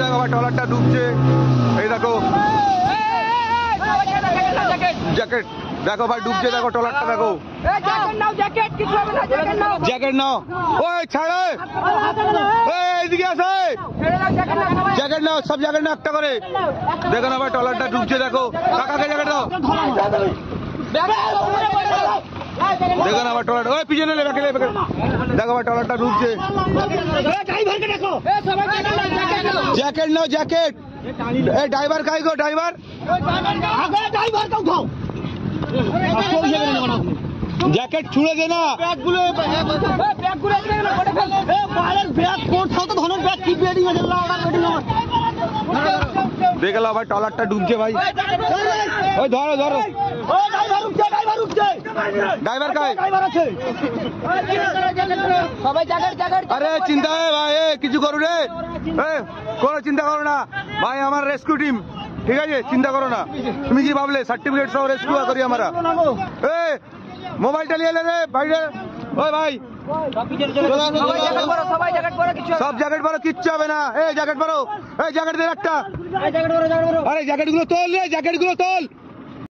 দেখো ভাই ট্রলারটা ডুবছে। এই দেখো জ্যাকেট, দেখো ভাই ডুবছে, দেখো ট্রলারটা দেখো। জ্যাকেট নাও, ওই ছাড়ে, এইদিকে আসে, জ্যাকেট নাও, সব জ্যাকেট নাও একটা করে। দেখো না ভাই ট্রলারটা ডুবছে, দেখো কাকাকে জ্যাকেট দাও। দেখো না ভাই ট্রলার, ওই পিছনে দেখো ভাই ট্রলারটা ডুবছে। জ্যাকেট নাও, জ্যাকেট। এই ড্রাইভার কাই গো, ড্রাইভার জ্যাকেট ছুড়ে দে না। দেখে লাও ভাই ট্রলারটা ডুবছে ভাই। ওই ধরো ধরো, ড্রাইভার কাই? আরে চিন্তা হয় ভাই, কিছু করো রে, কোনো চিন্তা করো না ভাই, আমার রেস্কিউ টিম, ঠিক আছে, চিন্তা করো না। তুমি কি ভাবলে সার্টিফিকেট সহ রেস্কিউ করি আমরা? মোবাইলটা নিয়ে এলে রে বাইরে। ওই ভাই সব জ্যাকেট পরো, কিচ্ছু হবে না। এই জ্যাকেট পরো, এই জ্যাকেট দে একটা। আরে জ্যাকেট গুলো তোল রে, জ্যাকেট গুলো তোল।